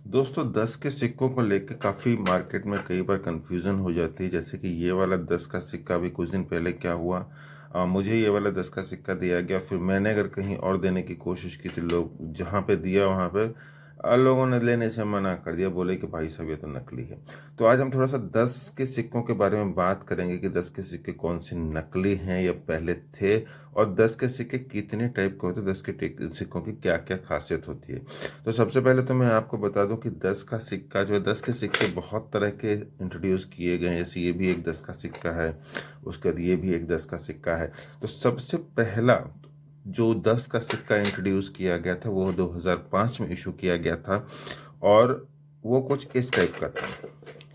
दोस्तों 10 के सिक्कों को लेकर काफ़ी मार्केट में कई बार कंफ्यूजन हो जाती है। जैसे कि ये वाला 10 का सिक्का अभी कुछ दिन पहले क्या हुआ, मुझे ये वाला 10 का सिक्का दिया गया, फिर मैंने अगर कहीं और देने की कोशिश की तो लोग जहाँ पे दिया वहाँ पे लोगों ने लेने से मना कर दिया, बोले कि भाई साहब ये तो नकली है। तो आज हम थोड़ा सा 10 के सिक्कों के बारे में बात करेंगे कि 10 के सिक्के कौन से नकली हैं या पहले थे, और 10 के सिक्के कितने टाइप के होते हैं, 10 के सिक्कों की क्या क्या खासियत होती है। तो सबसे पहले तो मैं आपको बता दूं कि 10 का सिक्का जो है, 10 के सिक्के बहुत तरह के इंट्रोड्यूस किए गए हैं। जैसे ये भी एक 10 का सिक्का है, उसके बाद ये भी एक 10 का सिक्का है। तो सबसे पहला जो 10 का सिक्का इंट्रोड्यूस किया गया था वो 2005 में इशू किया गया था, और वो कुछ इस टाइप का था।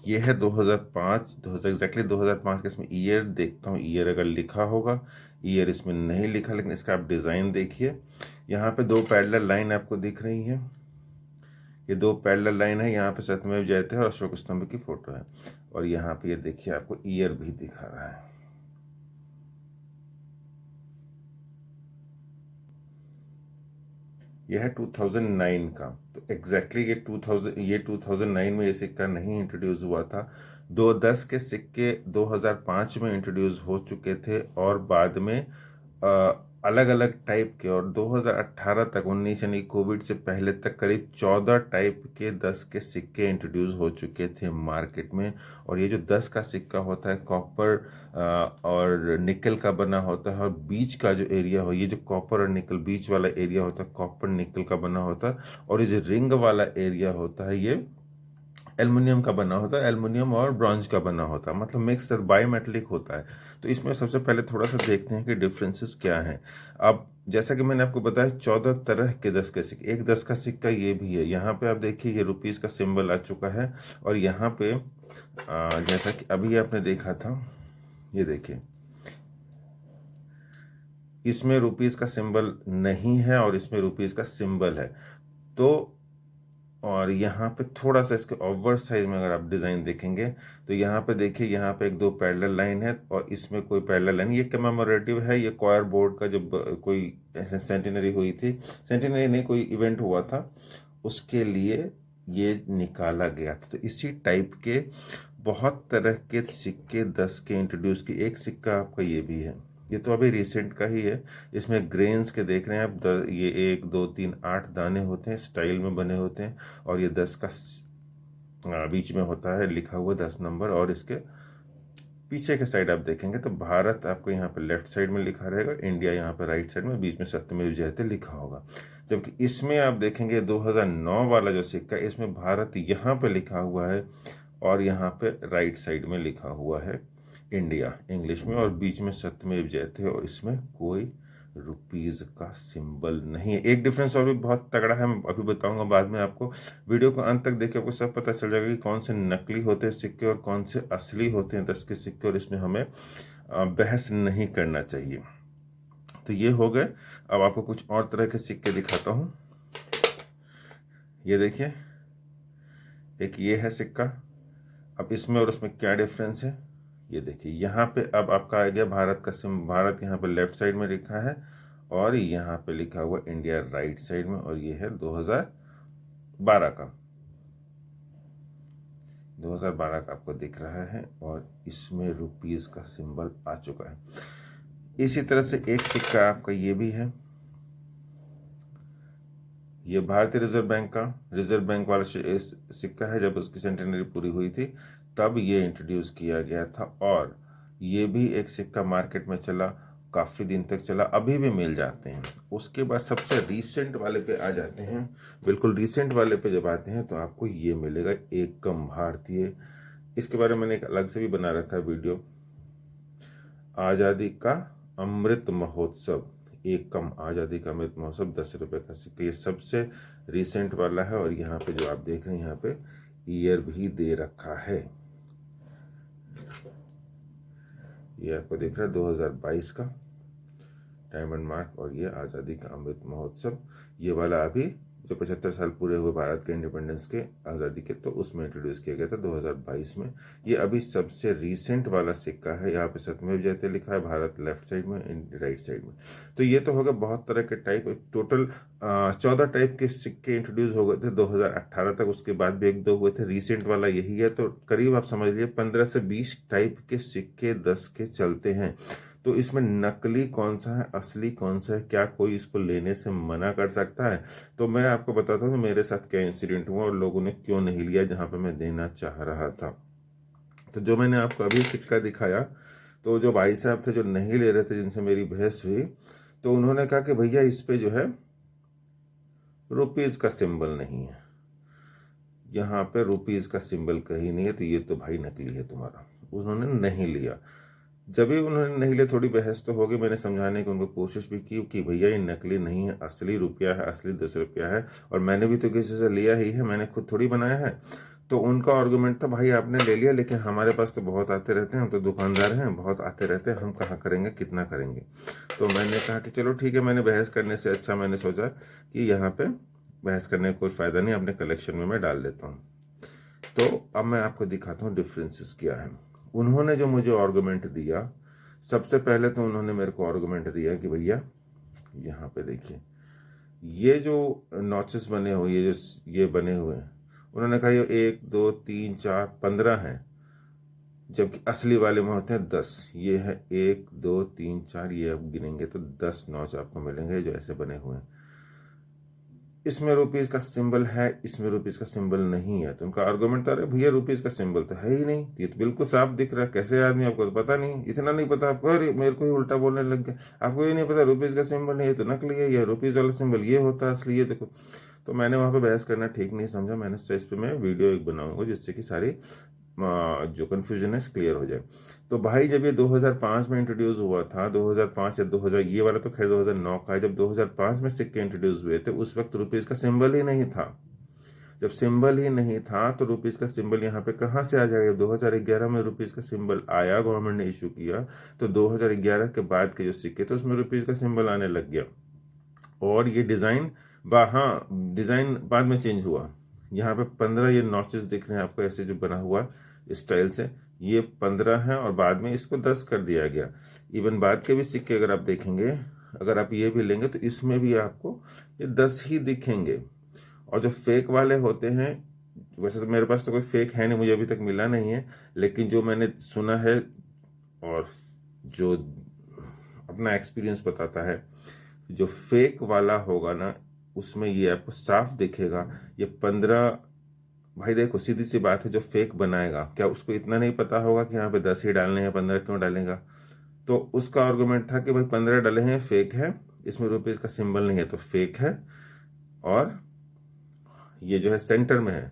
ये है 2005, 2000 एग्जैक्टली 2005 का। इसमें ईयर देखता हूँ, ईयर अगर लिखा होगा, ईयर इसमें नहीं लिखा, लेकिन इसका आप डिज़ाइन देखिए। यहाँ पे दो पैरेलल लाइन आपको दिख रही है, ये दो पैरेलल लाइन है। यहाँ पे सत्यमेव जयते और अशोक स्तंभ की फोटो है, और यहाँ पे ये देखिए आपको ईयर भी दिखा रहा है। यह है 2009 का। तो एग्जैक्टली ये 2009 में ये सिक्का नहीं इंट्रोड्यूस हुआ था। 10 के सिक्के 2005 में इंट्रोड्यूस हो चुके थे, और बाद में अलग अलग टाइप के, और 2018 तक, 19 यानी कोविड से पहले तक, करीब 14 टाइप के 10 के सिक्के इंट्रोड्यूस हो चुके थे मार्केट में। और ये जो 10 का सिक्का होता है कॉपर और निकल का बना होता है, और बीच का जो एरिया हो, ये जो कॉपर और निकल बीच वाला एरिया होता है, कॉपर निकल का बना होता है। और ये जो रिंग वाला एरिया होता है, ये एल्युमिनियम का बना होता है, एल्युमिनियम और ब्रॉन्ज का बना होता है, मतलब मिक्स बायोमेटेलिक होता है। तो इसमें सबसे पहले थोड़ा सा देखते हैं कि डिफरेंसेस क्या हैं। अब जैसा कि मैंने आपको बताया, 14 तरह के 10 के सिक्के, एक 10 का सिक्का ये भी है। यहाँ पे आप देखिए ये रुपीस का सिंबल आ चुका है, और यहाँ पे जैसा कि अभी आपने देखा था, ये देखिए इसमें रुपीस का सिंबल नहीं है और इसमें रुपीस का सिंबल है। तो और यहाँ पे थोड़ा सा इसके ओवर साइज में अगर आप डिज़ाइन देखेंगे, तो यहाँ पे देखिए, यहाँ पे एक दो पैरेलल लाइन है, और इसमें कोई पैरेलल लाइन, ये कमेमोरेटिव है। ये क्वायर बोर्ड का जब कोई ऐसे सेंटिनरी हुई थी, सेंटिनरी नहीं, कोई इवेंट हुआ था, उसके लिए ये निकाला गया था। तो इसी टाइप के बहुत तरह के सिक्के 10 के इंट्रोड्यूस की। एक सिक्का आपका ये भी है, ये तो अभी रिसेंट का ही है। इसमें ग्रेन्स के देख रहे हैं आप, ये 1 2 3 8 दाने होते हैं, स्टाइल में बने होते हैं, और ये 10 का बीच में होता है लिखा हुआ 10 नंबर। और इसके पीछे के साइड आप देखेंगे तो भारत आपको यहाँ पे लेफ्ट साइड में लिखा रहेगा, इंडिया यहाँ पे राइट साइड में, बीच में सत्यमेव जयते लिखा होगा। जबकि इसमें आप देखेंगे 2009 वाला जो सिक्का है, इसमें भारत यहाँ पे लिखा हुआ है, और यहाँ पे राइट साइड में लिखा हुआ है इंडिया इंग्लिश में, और बीच में सत्यमेव जयते, और इसमें कोई रुपीज का सिंबल नहीं है। एक डिफरेंस और भी बहुत तगड़ा है, मैं अभी बताऊंगा बाद में आपको। वीडियो को अंत तक देखिए, आपको सब पता चल जाएगा कि कौन से नकली होते हैं सिक्के और कौन से असली होते हैं 10 के सिक्के, और इसमें हमें बहस नहीं करना चाहिए। तो ये हो गए। अब आपको कुछ और तरह के सिक्के दिखाता हूँ। ये देखिए, एक ये है सिक्का। अब इसमें और उसमें क्या डिफरेंस है, ये देखिए। यहाँ पे अब आपका आ गया भारत का सिम, भारत यहाँ पे लेफ्ट साइड में लिखा है, और यहाँ पे लिखा हुआ इंडिया राइट साइड में, और ये है 2012 का, 2012 का आपको दिख रहा है, और इसमें रुपीस का सिंबल आ चुका है। इसी तरह से एक सिक्का आपका ये भी है, ये भारतीय रिजर्व बैंक का, रिजर्व बैंक वाला सिक्का है। जब उसकी सेंटेनरी पूरी हुई थी तब ये इंट्रोड्यूस किया गया था, और ये भी एक सिक्का मार्केट में चला, काफ़ी दिन तक चला, अभी भी मिल जाते हैं। उसके बाद सबसे रिसेंट वाले पे आ जाते हैं। बिल्कुल रिसेंट वाले पे जब आते हैं तो आपको ये मिलेगा, एकम भारतीय। इसके बारे में मैंने एक अलग से भी बना रखा है वीडियो, आज़ादी का अमृत महोत्सव, एकम आज़ादी का अमृत महोत्सव, 10 रुपये का सिक्का। ये सबसे रिसेंट वाला है, और यहाँ पे जो आप देख रहे हैं, यहाँ पे ईयर भी दे रखा है। ये आपको दिख रहा है 2022 का डायमंड मार्क, और ये आज़ादी का अमृत महोत्सव। ये वाला अभी जो 75 साल पूरे हुए भारत के इंडिपेंडेंस के, आज़ादी के, तो उसमें इंट्रोड्यूस किया गया था 2022 में। ये अभी सबसे रीसेंट वाला सिक्का है। यहाँ पे सत्यमेव जयते लिखा है, भारत लेफ्ट साइड में, राइट साइड में। तो ये तो होगा बहुत तरह के टाइप, टोटल 14 टाइप के सिक्के इंट्रोड्यूस हो गए थे 2018 तक। उसके बाद भी 1-2 हुए थे, रिसेंट वाला यही है। तो करीब आप समझ लीजिए 15 से 20 टाइप के सिक्के 10 के चलते हैं। तो इसमें नकली कौन सा है, असली कौन सा है, क्या कोई इसको लेने से मना कर सकता है? तो मैं आपको बताता हूँ मेरे साथ क्या इंसिडेंट हुआ और लोगों ने क्यों नहीं लिया जहाँ पे मैं देना चाह रहा था। तो जो मैंने आपको अभी सिक्का दिखाया, तो जो भाई साहब थे जो नहीं ले रहे थे, जिनसे मेरी बहस हुई, तो उन्होंने कहा कि भैया इस पे जो है रुपीज़ का सिंबल नहीं है, यहाँ पे रुपीज़ का सिंबल कहीं नहीं है, तो ये तो भाई नकली है तुम्हारा। उन्होंने नहीं लिया। जब भी उन्होंने नहीं लिया, थोड़ी बहस तो हो गई, मैंने समझाने की उनको कोशिश भी की कि भैया ये नकली नहीं है, असली रुपया है, असली 10 रुपया है, और मैंने भी तो किसी से लिया ही है, मैंने खुद थोड़ी बनाया है। तो उनका आर्गुमेंट था, भाई आपने ले लिया, लेकिन हमारे पास तो बहुत आते रहते हैं, हम तो दुकानदार हैं, बहुत आते रहते हैं, हम कहाँ करेंगे, कितना करेंगे। तो मैंने कहा कि चलो ठीक है, मैंने बहस करने से अच्छा मैंने सोचा कि यहाँ पे बहस करने का कोई फ़ायदा नहीं, अपने कलेक्शन में मैं डाल लेता हूँ। तो अब मैं आपको दिखाता हूँ डिफरेंसेस क्या है। उन्होंने जो मुझे आर्गुमेंट दिया, सबसे पहले तो उन्होंने मेरे को आर्गुमेंट दिया कि भैया यहाँ पे देखिए, ये जो नॉचेस बने हुए, ये बने हुए हैं, उन्होंने कहा ये 1 2 3 4 15 हैं, जबकि असली वाले में होते हैं 10। ये है 1 2 3 4, ये आप गिनेंगे तो 10 नॉच आपको मिलेंगे जो ऐसे बने हुए हैं। इसमें रुपीज़ का सिंबल है, इसमें रुपीज़ का सिंबल नहीं है। तो उनका आर्गुमेंट था, अरे भैया रुपीज़ का सिंबल तो है ही नहीं, ये तो बिल्कुल साफ दिख रहा है, कैसे आदमी, आपको तो पता नहीं, इतना नहीं पता आपको, अरे मेरे को ही उल्टा बोलने लग गया, आपको ये नहीं पता रुपीज़ का सिंबल नहीं है, तो नकली है, यह रुपीज़ वाला सिंबल ये होता है, असली ये देखो। तो मैंने वहाँ पे बहस करना ठीक नहीं समझा। मैंने सोचा इस पर मैं वीडियो एक बनाऊंगा जिससे कि सारी जो कन्फ्यूजन है क्लियर हो जाए। तो भाई जब ये 2005 में इंट्रोड्यूस हुआ था, 2005 या 2000, ये वाला तो खैर 2009 का है, जब 2005 में सिक्के इंट्रोड्यूस हुए थे उस वक्त रुपीज़ का सिंबल ही नहीं था। जब सिंबल ही नहीं था तो रुपीज़ का सिंबल यहाँ पे कहाँ से आ जाएगा? 2011 में रुपीज़ का सिंबल आया, गवर्नमेंट ने इशू किया, तो 2011 के बाद के जो सिक्के थे उसमें रुपीज़ का सिंबल आने लग गया। और ये डिज़ाइन हाँ, डिज़ाइन बाद में चेंज हुआ। यहाँ पे 15 ये नॉचेस दिख रहे हैं आपको, ऐसे जो बना हुआ स्टाइल से, ये 15 है और बाद में इसको 10 कर दिया गया। इवन बाद के भी सिक्के अगर आप देखेंगे, अगर आप ये भी लेंगे तो इसमें भी आपको ये 10 ही दिखेंगे। और जो फेक वाले होते हैं, वैसे तो मेरे पास तो कोई फेक है नहीं, मुझे अभी तक मिला नहीं है, लेकिन जो मैंने सुना है और जो अपना एक्सपीरियंस बताता है, जो फेक वाला होगा ना, उसमें ये आपको साफ दिखेगा ये 15। भाई देखो सीधी सी बात है, जो फेक बनाएगा क्या उसको इतना नहीं पता होगा कि यहाँ पे 10 ही डालने हैं, 15 क्यों डालेगा? तो उसका आर्गुमेंट था कि भाई 15 डाले हैं, फेक है, इसमें रुपीज़ का सिंबल नहीं है तो फेक है, और ये जो है सेंटर में है,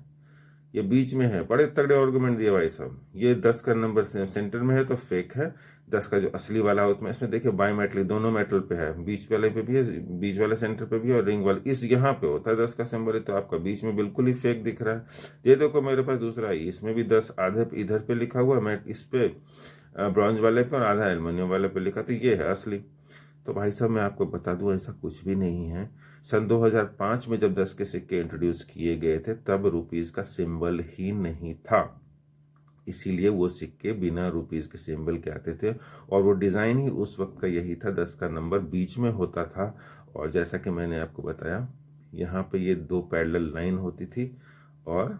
ये बीच में है। बड़े तगड़े आर्गुमेंट दिए भाई साहब। ये 10 का नंबर सेंटर में है तो फेक है, 10 का जो असली वाला है उसमें, इसमें देखिए बाई मेटल दोनों मेटल पे है, बीच वाले पे भी है, बीच वाले सेंटर पे भी है, और रिंग वाले इस यहाँ पे होता है 10 का सिंबल है, तो आपका बीच में बिल्कुल ही फेक दिख रहा है। ये देखो मेरे पास दूसरा है, इसमें भी 10 आधे इधर पे लिखा हुआ है, मैं इस पे ब्रॉन्ज वाले पे और आधा एल्युमिनियम वाले पे लिखा, तो ये है असली। तो भाई साहब मैं आपको बता दूं ऐसा कुछ भी नहीं है। सन 2005 में जब 10 के सिक्के इंट्रोड्यूस किए गए थे तब रुपीज़ का सिंबल ही नहीं था, इसीलिए वो सिक्के बिना रुपीज़ के सिंबल के आते थे, और वो डिज़ाइन ही उस वक्त का यही था, 10 का नंबर बीच में होता था। और जैसा कि मैंने आपको बताया, यहाँ पे ये 2 पैरेलल लाइन होती थी और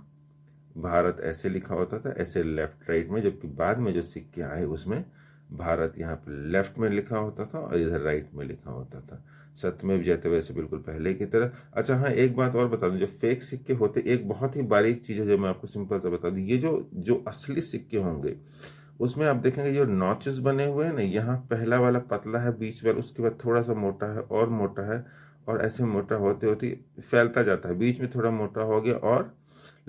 भारत ऐसे लिखा होता था, ऐसे लेफ्ट राइट में, जबकि बाद में जो सिक्के आए उसमें भारत यहाँ पे लेफ्ट में लिखा होता था और इधर राइट में लिखा होता था, सत्यमेव जयते वैसे बिल्कुल पहले की तरह। अच्छा हाँ, एक बात और बता दूं, जो फेक सिक्के होते, एक बहुत ही बारीक चीज़ है जो मैं आपको सिंपल सा बता दूं, ये जो असली सिक्के होंगे उसमें आप देखेंगे जो नॉचेस बने हुए हैं ना, यहाँ पहला वाला पतला है, बीच वाला उसके बाद थोड़ा सा मोटा है और मोटा है, और ऐसे मोटा होते होते फैलता जाता है, बीच में थोड़ा मोटा हो गया और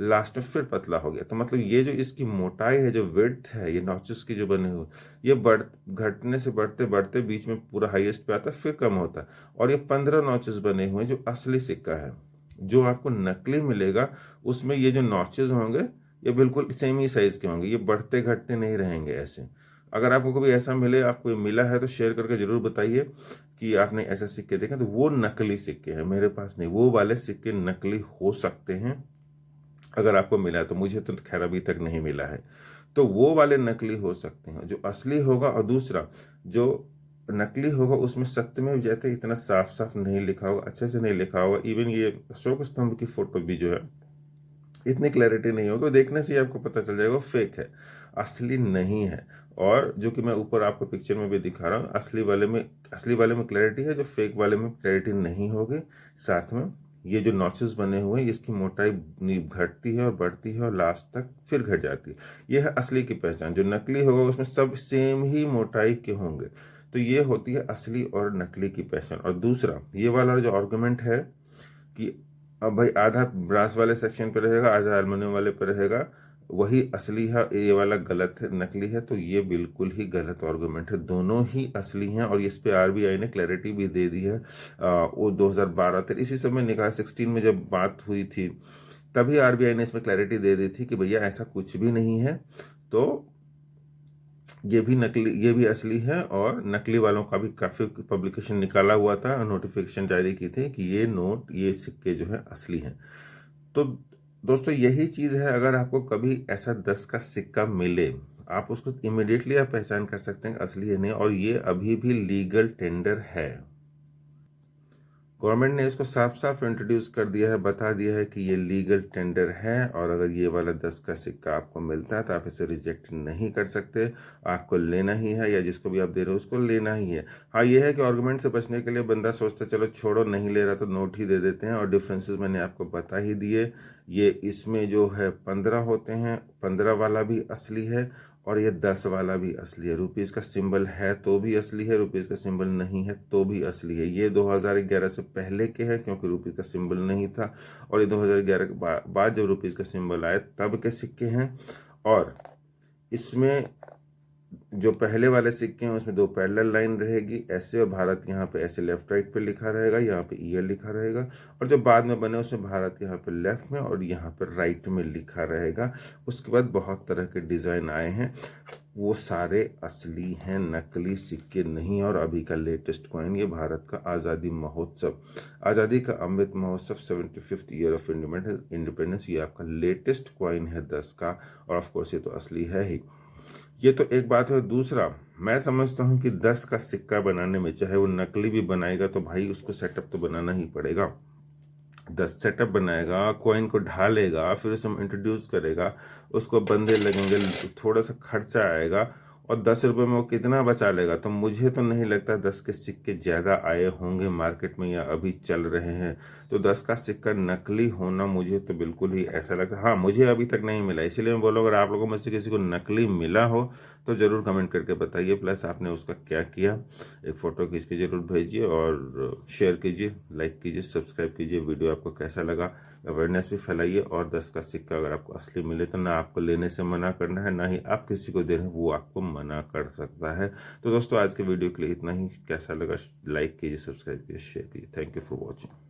लास्ट में फिर पतला हो गया। तो मतलब ये जो इसकी मोटाई है, जो विड्थ है, ये नॉचेस की जो बने हुए, ये घटने से बढ़ते बढ़ते बीच में पूरा हाईएस्ट पे आता है, फिर कम होता है। और ये 15 नॉचेस बने हुए हैं जो असली सिक्का है। जो आपको नकली मिलेगा उसमें ये जो नॉचेस होंगे ये बिल्कुल सेम ही साइज के होंगे, ये बढ़ते घटते नहीं रहेंगे ऐसे। अगर आपको कभी ऐसा मिले, आपको ये मिला है तो शेयर करके जरूर बताइए कि आपने ऐसे सिक्के देखे, तो वो नकली सिक्के हैं, मेरे पास नहीं। वो वाले सिक्के नकली हो सकते हैं अगर आपको मिला है, तो मुझे तो खैर अभी तक नहीं मिला है। तो वो वाले नकली हो सकते हैं जो असली होगा। और दूसरा, जो नकली होगा उसमें सत्यमेव जयते इतना साफ साफ नहीं लिखा होगा, अच्छे से नहीं लिखा होगा। इवन ये अशोक स्तंभ की फोटो भी जो है इतनी क्लैरिटी नहीं होगी, देखने से ही आपको पता चल जाएगा फेक है, असली नहीं है। और जो कि मैं ऊपर आपको पिक्चर में भी दिखा रहा हूँ, असली वाले में क्लैरिटी है, जो फेक वाले में क्लैरिटी नहीं होगी। साथ में ये जो नॉचेस बने हुए हैं, इसकी मोटाई घटती है और बढ़ती है और लास्ट तक फिर घट जाती है। ये है असली की पहचान। जो नकली होगा उसमें सब सेम ही मोटाई के होंगे। तो ये होती है असली और नकली की पहचान। और दूसरा, ये वाला जो आर्गुमेंट है कि अब भाई आधा ब्रास वाले सेक्शन पे रहेगा, आधा एल्युमिनियम वाले पे रहेगा, वही असली है, ये वाला गलत है, नकली है, तो ये बिल्कुल ही गलत आर्गुमेंट है। दोनों ही असली हैं और इस पे आरबीआई ने क्लैरिटी भी दे दी है। वो 2012 इसी समय निकाल 16 में जब बात हुई थी, तभी आरबीआई ने इसमें क्लैरिटी दे दी थी कि भैया ऐसा कुछ भी नहीं है। तो ये भी नकली, ये भी असली है। और नकली वालों का भी काफ़ी पब्लिकेशन निकाला हुआ था, नोटिफिकेशन जारी की थी कि ये नोट, ये सिक्के जो है असली हैं। तो दोस्तों यही चीज़ है, अगर आपको कभी ऐसा 10 का सिक्का मिले, आप उसको इमिडिएटली आप पहचान कर सकते हैं असली है नहीं। और ये अभी भी लीगल टेंडर है। गवर्नमेंट ने इसको साफ साफ इंट्रोड्यूस कर दिया है, बता दिया है कि ये लीगल टेंडर है। और अगर ये वाला 10 का सिक्का आपको मिलता है तो आप इसे रिजेक्ट नहीं कर सकते, आपको लेना ही है, या जिसको भी आप दे रहे हो उसको लेना ही है। हाँ, ये है कि आर्गुमेंट से बचने के लिए बंदा सोचता है चलो छोड़ो, नहीं ले रहा तो नोट ही दे देते हैं। और डिफरेंसेस मैंने आपको बता ही दिए। ये इसमें जो है 15 होते हैं, 15 वाला भी असली है और ये 10 वाला भी असली है। रुपीज़ का सिंबल है तो भी असली है, रुपीज़ का सिंबल नहीं है तो भी असली है। ये 2011 से पहले के हैं क्योंकि रुपये का सिंबल नहीं था, और ये 2011 के बाद जब रुपीज़ का सिंबल आए तब के सिक्के हैं। और इसमें जो पहले वाले सिक्के हैं उसमें 2 पैरेलल लाइन रहेगी ऐसे, और भारत यहाँ पे ऐसे लेफ्ट राइट पे लिखा रहेगा, यहाँ पे ईयर लिखा रहेगा। और जो बाद में बने उसमें भारत यहाँ पे लेफ्ट में और यहाँ पे राइट में लिखा रहेगा। उसके बाद बहुत तरह के डिज़ाइन आए हैं, वो सारे असली हैं, नकली सिक्के नहीं। और अभी का लेटेस्ट कॉइन, ये भारत का आज़ादी महोत्सव, आज़ादी का Amrit Mahotsav 75th year of independence, ये आपका लेटेस्ट कॉइन है 10 का। और ऑफकोर्स ये तो असली है ही। ये तो एक बात है। दूसरा, मैं समझता हूँ कि 10 का सिक्का बनाने में, चाहे वो नकली भी बनाएगा तो भाई उसको सेटअप तो बनाना ही पड़ेगा। 10 सेटअप बनाएगा, कॉइन को ढालेगा, फिर उसे इंट्रोड्यूस करेगा, उसको बंदे लगेंगे, थोड़ा सा खर्चा आएगा, और 10 रुपये में वो कितना बचा लेगा। तो मुझे तो नहीं लगता 10 के सिक्के ज़्यादा आए होंगे मार्केट में या अभी चल रहे हैं। तो 10 का सिक्का नकली होना मुझे तो बिल्कुल ही ऐसा लगता है। हाँ, मुझे अभी तक नहीं मिला, इसीलिए मैं बोलूँ अगर आप लोगों में से किसी को नकली मिला हो तो ज़रूर कमेंट करके बताइए। प्लस आपने उसका क्या किया, एक फ़ोटो खींच के ज़रूर भेजिए और शेयर कीजिए, लाइक कीजिए, सब्सक्राइब कीजिए। वीडियो आपको कैसा लगा, अवेयरनेस भी फैलाइए। और 10 का सिक्का अगर आपको असली मिले तो ना आपको लेने से मना करना है, ना ही आप किसी को दे रहे हैं वो आपको मना कर सकता है। तो दोस्तों आज के वीडियो के लिए इतना ही। कैसा लगा लाइक कीजिए, सब्सक्राइब कीजिए, शेयर कीजिए। Thank you for watching.